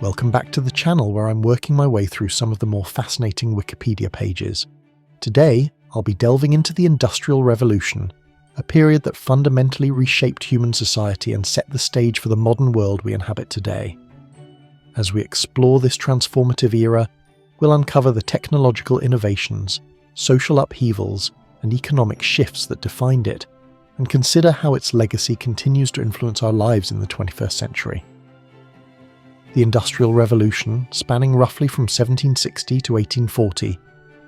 Welcome back to the channel where I'm working my way through some of the more fascinating Wikipedia pages. Today, I'll be delving into the Industrial Revolution, a period that fundamentally reshaped human society and set the stage for the modern world we inhabit today. As we explore this transformative era, we'll uncover the technological innovations, social upheavals, and economic shifts that defined it, and consider how its legacy continues to influence our lives in the 21st century. The Industrial Revolution, spanning roughly from 1760 to 1840,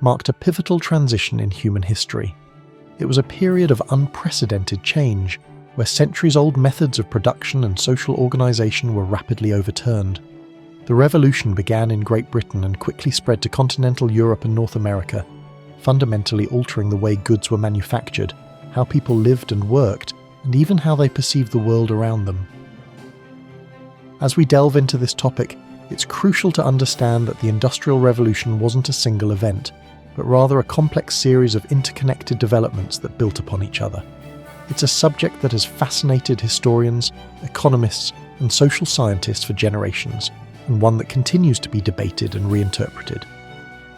marked a pivotal transition in human history. It was a period of unprecedented change, where centuries-old methods of production and social organisation were rapidly overturned. The revolution began in Great Britain and quickly spread to continental Europe and North America, fundamentally altering the way goods were manufactured, how people lived and worked, and even how they perceived the world around them. As we delve into this topic, it's crucial to understand that the Industrial Revolution wasn't a single event, but rather a complex series of interconnected developments that built upon each other. It's a subject that has fascinated historians, economists, and social scientists for generations, and one that continues to be debated and reinterpreted.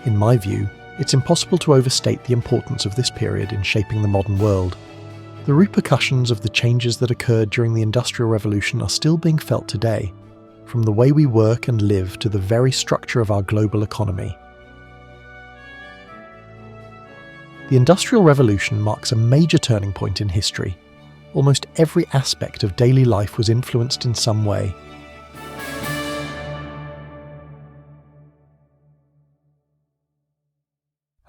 In my view, it's impossible to overstate the importance of this period in shaping the modern world. The repercussions of the changes that occurred during the Industrial Revolution are still being felt today, from the way we work and live to the very structure of our global economy. The Industrial Revolution marks a major turning point in history. Almost every aspect of daily life was influenced in some way.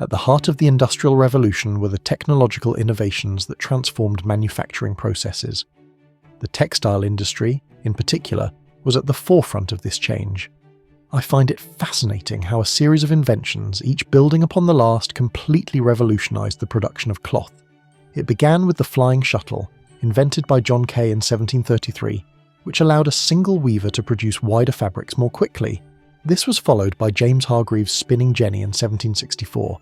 At the heart of the Industrial Revolution were the technological innovations that transformed manufacturing processes. The textile industry, in particular, was at the forefront of this change. I find it fascinating how a series of inventions, each building upon the last, completely revolutionized the production of cloth. It began with the flying shuttle, invented by John Kay in 1733, which allowed a single weaver to produce wider fabrics more quickly. This was followed by James Hargreaves' spinning jenny in 1764,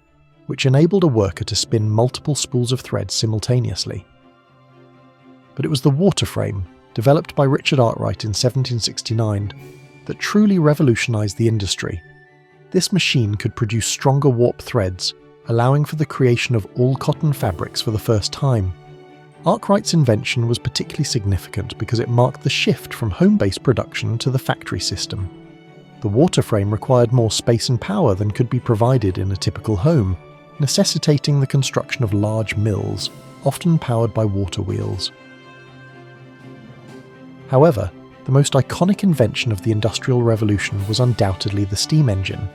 which enabled a worker to spin multiple spools of thread simultaneously. But it was the water frame, developed by Richard Arkwright in 1769, that truly revolutionized the industry. This machine could produce stronger warp threads, allowing for the creation of all cotton fabrics for the first time. Arkwright's invention was particularly significant because it marked the shift from home-based production to the factory system. The water frame required more space and power than could be provided in a typical home, necessitating the construction of large mills, often powered by water wheels. However, the most iconic invention of the Industrial Revolution was undoubtedly the steam engine.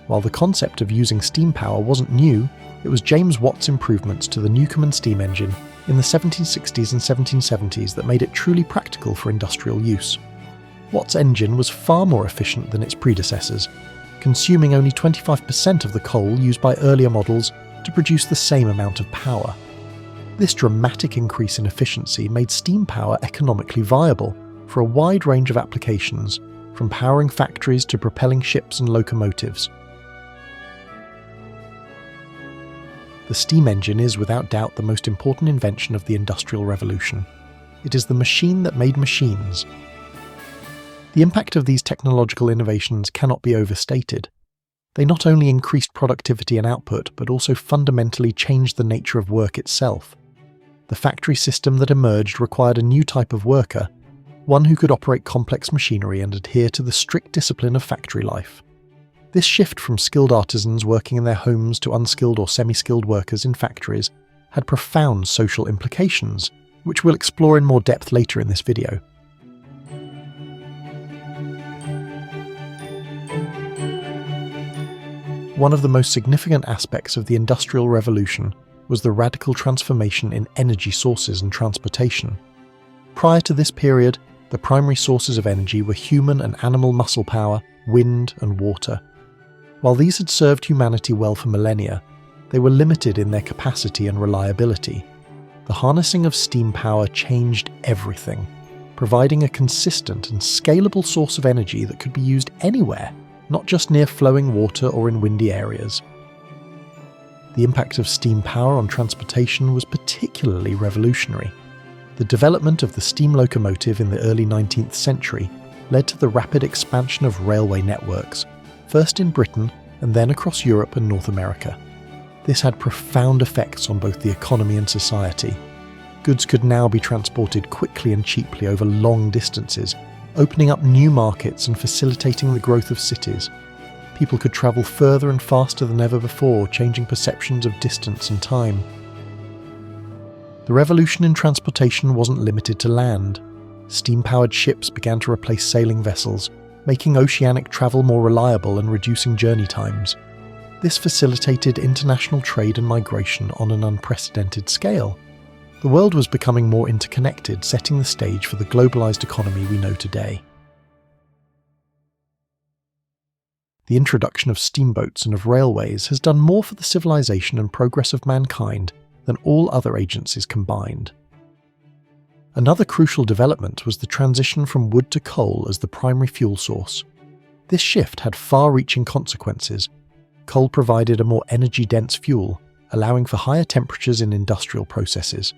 While the concept of using steam power wasn't new, it was James Watt's improvements to the Newcomen steam engine in the 1760s and 1770s that made it truly practical for industrial use. Watt's engine was far more efficient than its predecessors, consuming only 25% of the coal used by earlier models to produce the same amount of power. This dramatic increase in efficiency made steam power economically viable for a wide range of applications, from powering factories to propelling ships and locomotives. The steam engine is without doubt the most important invention of the Industrial Revolution. It is the machine that made machines. The impact of these technological innovations cannot be overstated. They not only increased productivity and output, but also fundamentally changed the nature of work itself. The factory system that emerged required a new type of worker, one who could operate complex machinery and adhere to the strict discipline of factory life. This shift from skilled artisans working in their homes to unskilled or semi-skilled workers in factories had profound social implications, which we'll explore in more depth later in this video. One of the most significant aspects of the Industrial Revolution was the radical transformation in energy sources and transportation. Prior to this period, the primary sources of energy were human and animal muscle power, wind, and water. While these had served humanity well for millennia, they were limited in their capacity and reliability. The harnessing of steam power changed everything, providing a consistent and scalable source of energy that could be used anywhere, not just near flowing water or in windy areas. The impact of steam power on transportation was particularly revolutionary. The development of the steam locomotive in the early 19th century led to the rapid expansion of railway networks, first in Britain and then across Europe and North America. This had profound effects on both the economy and society. Goods could now be transported quickly and cheaply over long distances, opening up new markets and facilitating the growth of cities. People could travel further and faster than ever before, changing perceptions of distance and time. The revolution in transportation wasn't limited to land. Steam-powered ships began to replace sailing vessels, making oceanic travel more reliable and reducing journey times. This facilitated international trade and migration on an unprecedented scale. The world was becoming more interconnected, setting the stage for the globalized economy we know today. The introduction of steamboats and of railways has done more for the civilization and progress of mankind than all other agencies combined. Another crucial development was the transition from wood to coal as the primary fuel source. This shift had far-reaching consequences. Coal provided a more energy-dense fuel, allowing for higher temperatures in industrial processes.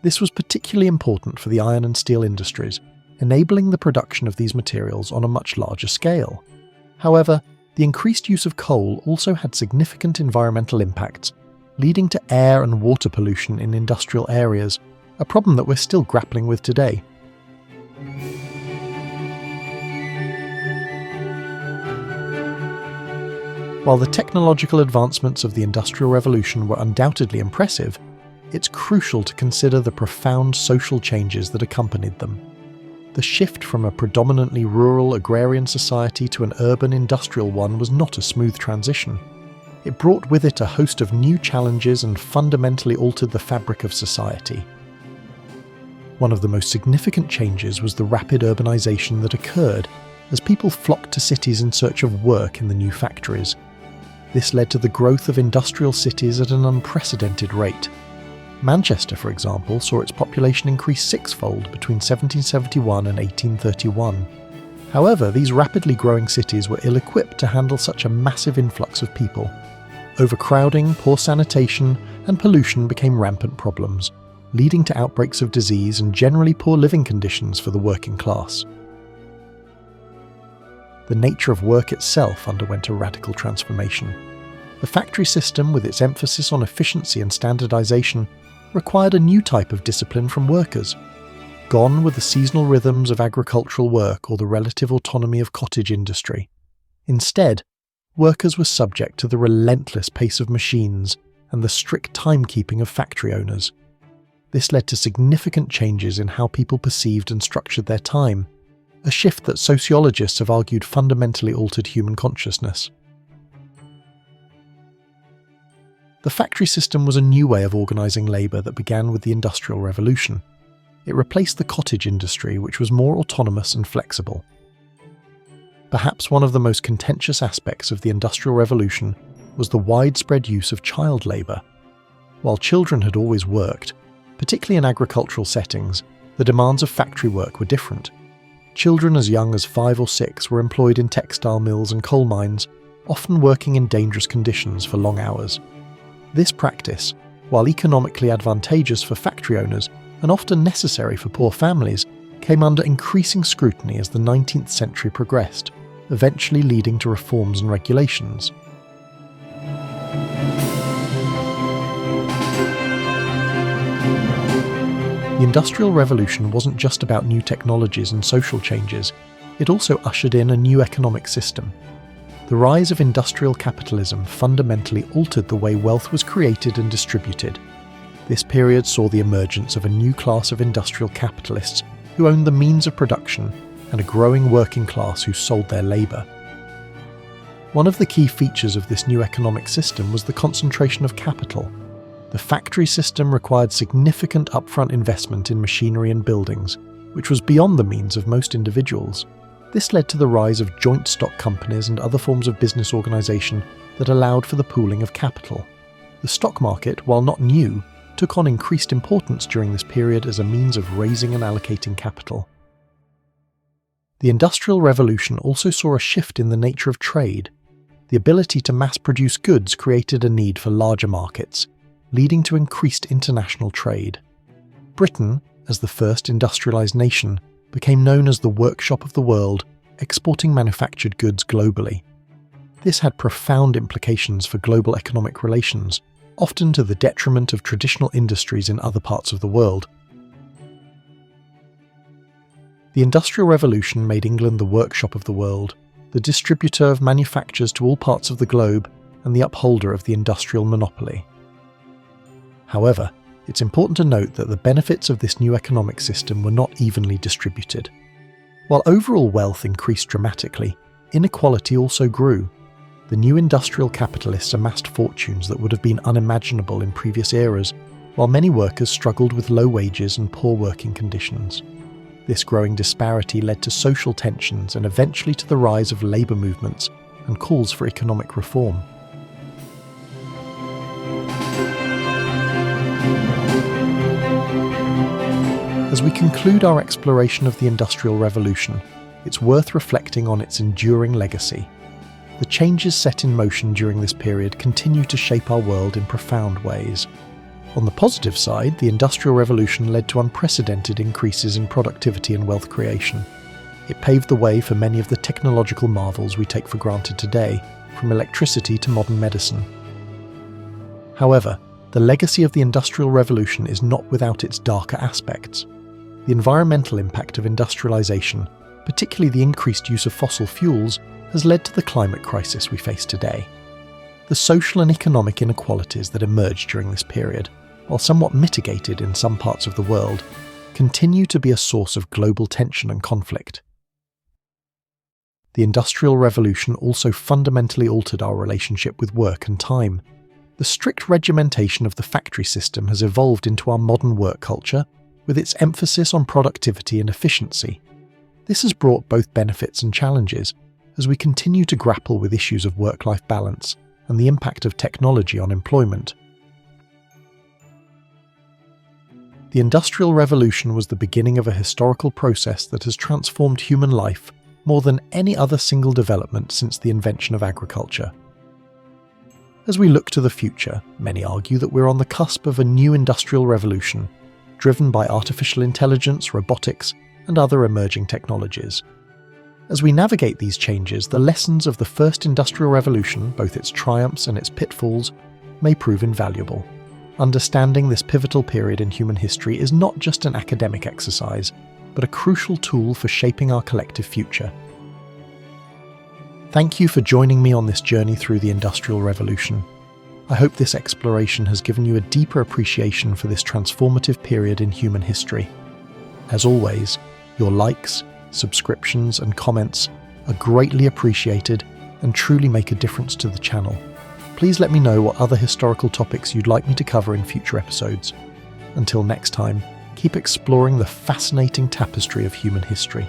This was particularly important for the iron and steel industries, enabling the production of these materials on a much larger scale. However, the increased use of coal also had significant environmental impacts, leading to air and water pollution in industrial areas, a problem that we're still grappling with today. While the technological advancements of the Industrial Revolution were undoubtedly impressive, it's crucial to consider the profound social changes that accompanied them. The shift from a predominantly rural agrarian society to an urban industrial one was not a smooth transition. It brought with it a host of new challenges and fundamentally altered the fabric of society. One of the most significant changes was the rapid urbanization that occurred as people flocked to cities in search of work in the new factories. This led to the growth of industrial cities at an unprecedented rate. Manchester, for example, saw its population increase sixfold between 1771 and 1831. However, these rapidly growing cities were ill-equipped to handle such a massive influx of people. Overcrowding, poor sanitation, and pollution became rampant problems, leading to outbreaks of disease and generally poor living conditions for the working class. The nature of work itself underwent a radical transformation. The factory system, with its emphasis on efficiency and standardization, required a new type of discipline from workers. Gone were the seasonal rhythms of agricultural work or the relative autonomy of cottage industry. Instead, workers were subject to the relentless pace of machines and the strict timekeeping of factory owners. This led to significant changes in how people perceived and structured their time, a shift that sociologists have argued fundamentally altered human consciousness. The factory system was a new way of organising labour that began with the Industrial Revolution. It replaced the cottage industry, which was more autonomous and flexible. Perhaps one of the most contentious aspects of the Industrial Revolution was the widespread use of child labour. While children had always worked, particularly in agricultural settings, the demands of factory work were different. Children as young as 5 or 6 were employed in textile mills and coal mines, often working in dangerous conditions for long hours. This practice, while economically advantageous for factory owners and often necessary for poor families, came under increasing scrutiny as the 19th century progressed, eventually leading to reforms and regulations. The Industrial Revolution wasn't just about new technologies and social changes, it also ushered in a new economic system. The rise of industrial capitalism fundamentally altered the way wealth was created and distributed. This period saw the emergence of a new class of industrial capitalists who owned the means of production and a growing working class who sold their labour. One of the key features of this new economic system was the concentration of capital. The factory system required significant upfront investment in machinery and buildings, which was beyond the means of most individuals. This led to the rise of joint stock companies and other forms of business organisation that allowed for the pooling of capital. The stock market, while not new, took on increased importance during this period as a means of raising and allocating capital. The Industrial Revolution also saw a shift in the nature of trade. The ability to mass-produce goods created a need for larger markets, leading to increased international trade. Britain, as the first industrialised nation, became known as the workshop of the world, exporting manufactured goods globally. This had profound implications for global economic relations, often to the detriment of traditional industries in other parts of the world. The Industrial Revolution made England the workshop of the world, the distributor of manufactures to all parts of the globe, and the upholder of the industrial monopoly. However, it's important to note that the benefits of this new economic system were not evenly distributed. While overall wealth increased dramatically, inequality also grew. The new industrial capitalists amassed fortunes that would have been unimaginable in previous eras, while many workers struggled with low wages and poor working conditions. This growing disparity led to social tensions and eventually to the rise of labour movements and calls for economic reform. As we conclude our exploration of the Industrial Revolution, it's worth reflecting on its enduring legacy. The changes set in motion during this period continue to shape our world in profound ways. On the positive side, the Industrial Revolution led to unprecedented increases in productivity and wealth creation. It paved the way for many of the technological marvels we take for granted today, from electricity to modern medicine. However, the legacy of the Industrial Revolution is not without its darker aspects. The environmental impact of industrialization, particularly the increased use of fossil fuels, has led to the climate crisis we face today. The social and economic inequalities that emerged during this period, while somewhat mitigated in some parts of the world, continue to be a source of global tension and conflict. The Industrial Revolution also fundamentally altered our relationship with work and time. The strict regimentation of the factory system has evolved into our modern work culture, with its emphasis on productivity and efficiency. This has brought both benefits and challenges, as we continue to grapple with issues of work-life balance and the impact of technology on employment. The Industrial Revolution was the beginning of a historical process that has transformed human life more than any other single development since the invention of agriculture. As we look to the future, many argue that we're on the cusp of a new industrial revolution, driven by artificial intelligence, robotics, and other emerging technologies. As we navigate these changes, the lessons of the first industrial revolution, both its triumphs and its pitfalls, may prove invaluable. Understanding this pivotal period in human history is not just an academic exercise, but a crucial tool for shaping our collective future. Thank you for joining me on this journey through the Industrial Revolution. I hope this exploration has given you a deeper appreciation for this transformative period in human history. As always, your likes, subscriptions and comments are greatly appreciated and truly make a difference to the channel. Please let me know what other historical topics you'd like me to cover in future episodes. Until next time, keep exploring the fascinating tapestry of human history.